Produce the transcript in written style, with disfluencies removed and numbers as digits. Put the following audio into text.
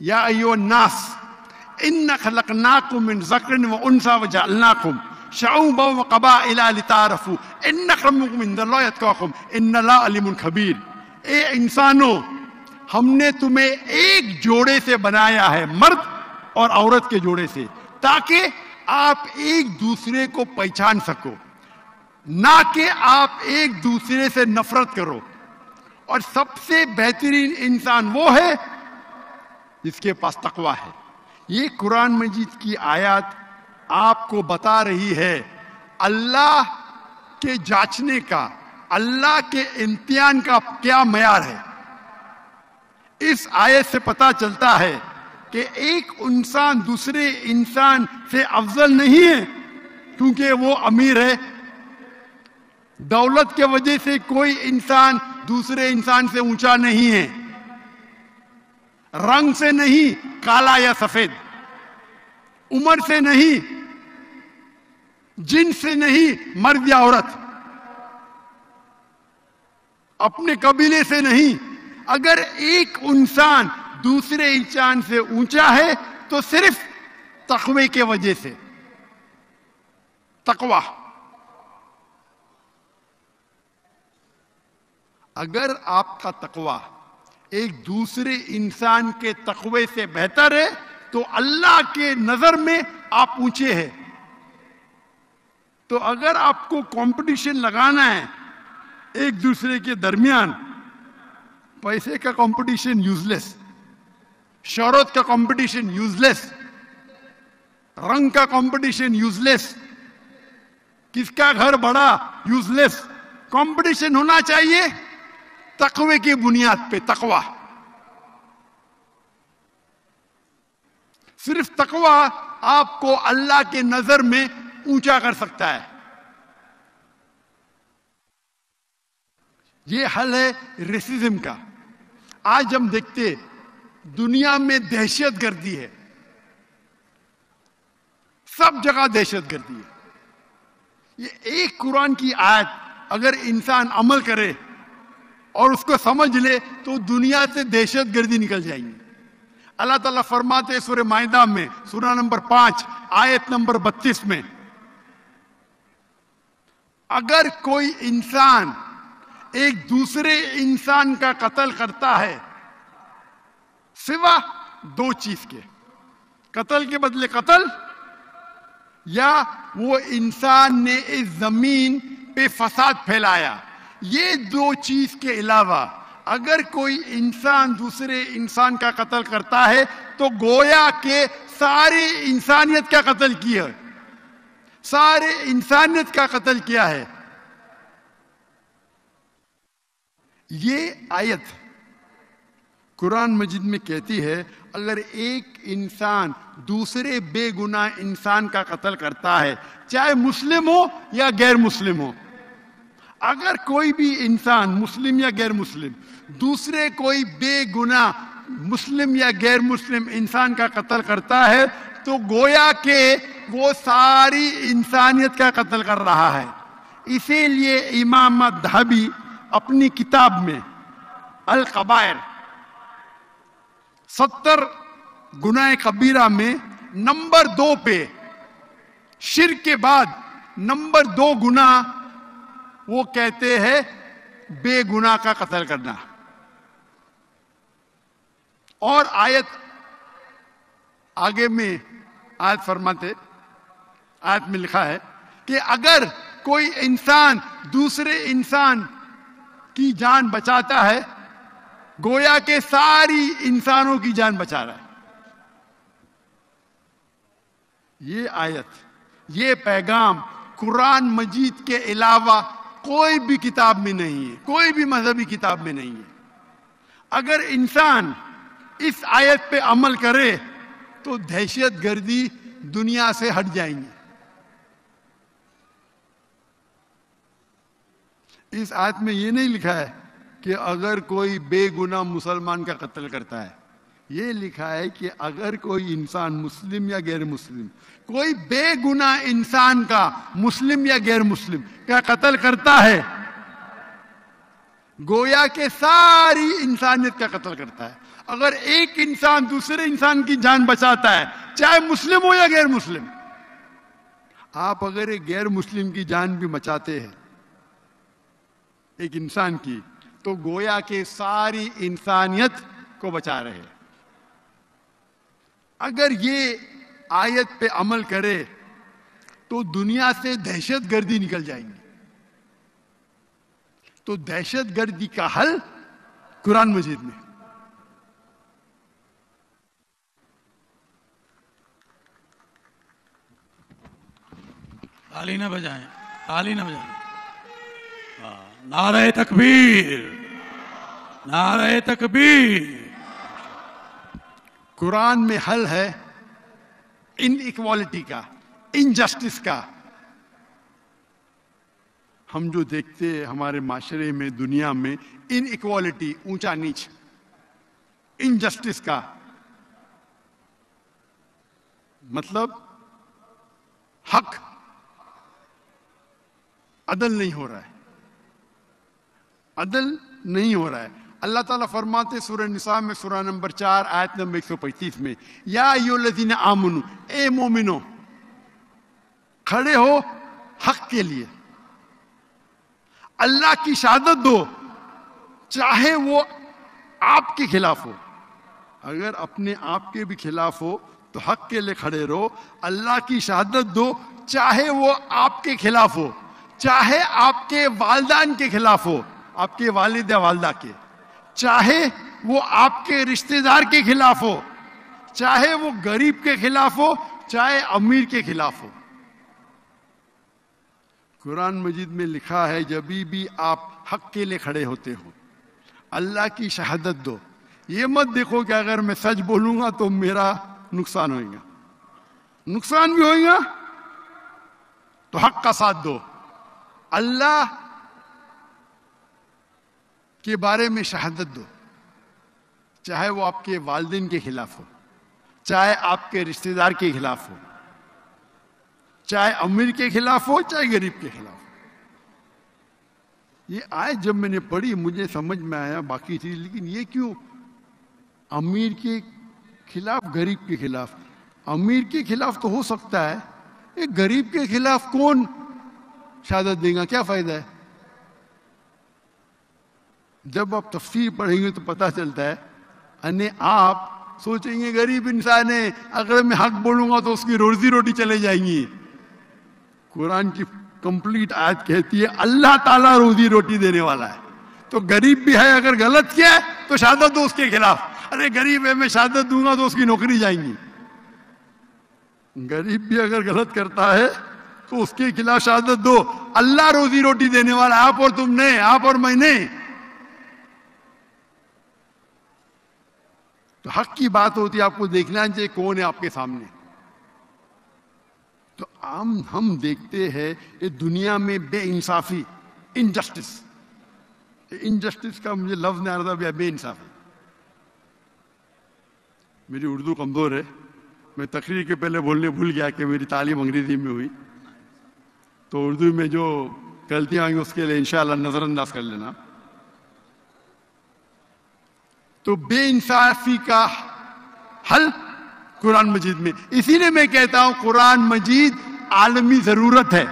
یا ایھا الناس انا خلقناکم من ذکر و انثی وجعلناکم شعوبا وقبائل لتعارفوا ان اکرمکم عند اللہ اتقاکم ان اللہ علیم خبیر. اے انسانوں، ہم نے تمہیں ایک جوڑے سے بنایا ہے، مرد اور عورت کے جوڑے سے، تاکہ آپ ایک دوسرے کو پہچان سکو، نہ کہ آپ ایک دوسرے سے نفرت کرو. اور سب سے بہترین انسان وہ ہے جس کے پاس تقویٰ ہے. یہ قرآن مجید کی آیات آپ کو بتا رہی ہے اللہ کے جانچنے کا، اللہ کے امتحان کا کیا معیار ہے. اس آیت سے پتہ چلتا ہے کہ ایک انسان دوسرے انسان سے افضل نہیں ہے کیونکہ وہ امیر ہے. دولت کے وجہ سے کوئی انسان دوسرے انسان سے اونچا نہیں ہے، رنگ سے نہیں، کالا یا سفید، عمر سے نہیں، جنس سے نہیں، مرد یا عورت، اپنے قبیلے سے نہیں. اگر ایک انسان دوسرے انسان سے اونچا ہے تو صرف تقوی کی وجہ سے. تقوی. اگر آپ کا تقوی ایک دوسرے انسان کے تقوی سے بہتر ہے تو اللہ کے نظر میں آپ اونچے ہیں. تو اگر آپ کو کمپٹیشن لگانا ہے ایک دوسرے کے درمیان، پیسے کا کمپٹیشن یوز لیس، شہرت کا کمپٹیشن یوز لیس، رنگ کا کمپٹیشن یوز لیس، کس کا گھر بڑا یوز لیس. کمپٹیشن ہونا چاہیے تقوی کی بنیاد پہ. تقوی، صرف تقوی آپ کو اللہ کے نظر میں اونچا کر سکتا ہے. یہ حل ہے ریسزم کا. آج ہم دیکھتے دنیا میں دہشت گردی ہے، سب جگہ دہشت گردی ہے. یہ ایک قرآن کی آیت اگر انسان عمل کرے اور اس کو سمجھ لے تو دنیا سے دہشت گردی نکل جائیں گی. اللہ تعالیٰ فرماتے ہیں سورہ مائدہ میں، سورہ نمبر 5 آیت نمبر 32 میں، اگر کوئی انسان ایک دوسرے انسان کا قتل کرتا ہے سوا دو چیز کے، قتل کے بدلے قتل، یا وہ انسان نے اس زمین پہ فساد پھیلایا، یہ دو چیز کے علاوہ اگر کوئی انسان دوسرے انسان کا قتل کرتا ہے تو گویا کہ ساری انسانیت کا قتل کیا ہے، سارے انسانیت کا قتل کیا ہے. یہ آیت قرآن مجید میں کہتی ہے اگر ایک انسان دوسرے بے گناہ انسان کا قتل کرتا ہے، چاہے مسلم ہو یا غیر مسلم ہو، اگر کوئی بھی انسان مسلم یا غیر مسلم دوسرے کوئی بے گناہ مسلم یا غیر مسلم انسان کا قتل کرتا ہے تو گویا کہ وہ ساری انسانیت کا قتل کر رہا ہے. اسی لیے امام الذھبی اپنی کتاب میں الکبائر 70 گناہ کبیرہ میں نمبر 2 پہ، شرک کے بعد نمبر 2 گناہ وہ کہتے ہیں بے گناہ کا قتل کرنا. اور آیت آگے میں آیت فرماتے، آیت میں لکھا ہے کہ اگر کوئی انسان دوسرے انسان کی جان بچاتا ہے گویا کہ ساری انسانوں کی جان بچا رہا ہے. یہ آیت، یہ پیغام قرآن مجید کے علاوہ کوئی بھی کتاب میں نہیں ہے، کوئی بھی مذہبی کتاب میں نہیں ہے. اگر انسان اس آیت پہ عمل کرے تو دہشت گردی دنیا سے ہٹ جائیں گی. اس آیت میں یہ نہیں لکھا ہے کہ اگر کوئی بے گناہ مسلمان کا قتل کرتا ہے، یہ لکھا ہے کہ اگر کوئی انسان مسلم یا غیر مسلم کوئی بے گناہ انسان کا مسلم یا غیر مسلم کا قتل کرتا ہے گویا کہ ساری انسانیت کا قتل کرتا ہے. اگر ایک انسان دوسرے انسان کی جان بچاتا ہے، چاہے مسلم ہو یا غیر مسلم، آپ اگر ایک غیر مسلم کی جان بھی بچاتے ہیں ایک انسان کی، تو گویا کہ ساری انسانیت کو بچا رہے ہیں۔ اگر یہ آیت پہ عمل کرے تو دنیا سے دہشت گردی نکل جائیں گی۔ تو دہشت گردی کا حل قرآن مجید میں۔ تالی نہ بجائیں، تالی نہ بجائیں۔ نعرہ تکبیر، نعرہ تکبیر۔ قرآن میں حل ہے ان ایکوالٹی کا، انجسٹس کا۔ ہم جو دیکھتے ہیں ہمارے معاشرے میں، دنیا میں، ان ایکوالٹی، اونچا نیچ، انجسٹس کا مطلب حق عدل نہیں ہو رہا ہے، عدل نہیں ہو رہا ہے۔ اللہ تعالیٰ فرماتے سورہ نساء میں، سورہ نمبر 4 آیت نمبر 135 میں، یا ایھا الذین آمنو، اے مومنو، کھڑے ہو حق کے لیے، اللہ کی شہادت دو، چاہے وہ آپ کے خلاف ہو۔ اگر اپنے آپ کے بھی خلاف ہو تو حق کے لیے کھڑے رہو، اللہ کی شہادت دو، چاہے وہ آپ کے خلاف ہو، چاہے آپ کے والدین کے خلاف ہو، آپ کے والد یا والدہ کے، چاہے وہ آپ کے رشتہ دار کے خلاف ہو، چاہے وہ غریب کے خلاف ہو، چاہے امیر کے خلاف ہو۔ قرآن مجید میں لکھا ہے جب بھی آپ حق کے لیے کھڑے ہوتے ہو، اللہ کی شہادت دو۔ یہ مت دیکھو کہ اگر میں سچ بولوں گا تو میرا نقصان ہوئے گا، نقصان بھی ہوئے گا تو حق کا ساتھ دو۔ اللہ کے بارے میں شہادت دو، چاہے وہ آپ کے والدین کے خلاف ہو، چاہے آپ کے رشتہ دار کے خلاف ہو، چاہے امیر کے خلاف ہو، چاہے غریب کے خلاف ہو۔ یہ آیت جب میں نے پڑھی مجھے سمجھ میں آیا باقی چیز، لیکن یہ کیوں امیر کے خلاف، غریب کے خلاف؟ امیر کے خلاف تو ہو سکتا ہے، ایک غریب کے خلاف کون شہادت دے گا؟ کیا فائدہ ہے؟ جب آپ تفسیر پڑھیں گے تو پتہ چلتا ہے، یعنی آپ سوچیں گے غریب انسان ہے، اگر میں حق بولوں گا تو اس کی روزی روٹی چلے جائیں گی۔ قرآن کی کمپلیٹ آیت کہتی ہے اللہ تعالیٰ روزی روٹی دینے والا ہے، تو غریب بھی ہے اگر غلط کیا ہے تو شہادت دو اس کے خلاف۔ ارے غریب ہے، میں شہادت دوں گا تو اس کی نوکری جائیں گی۔ غریب بھی اگر غلط کرتا ہے تو اس کے خلاف شہادت دو، اللہ روزی روٹی دینے والا، آپ اور تم نے، آپ اور میں نے۔ تو حق کی بات ہوتی ہے، آپ کو دیکھنا چاہیے کون ہے آپ کے سامنے۔ تو ہم دیکھتے ہیں یہ دنیا میں بے انصافی، انجسٹس، انجسٹس کا مجھے لفظ نہیں آ رہا تھا، بے انصافی۔ میری اردو کمزور ہے، میں تقریر کے پہلے بولنے بھول گیا کہ میری تعلیم انگریزی میں ہوئی، تو اردو میں جو غلطیاں آئیں گی اس کے لیے انشاءاللہ نظر انداز کر لینا۔ تو بے انصافی کا حل قرآن مجید میں، اسی لیے میں کہتا ہوں قرآن مجید عالمی ضرورت ہے۔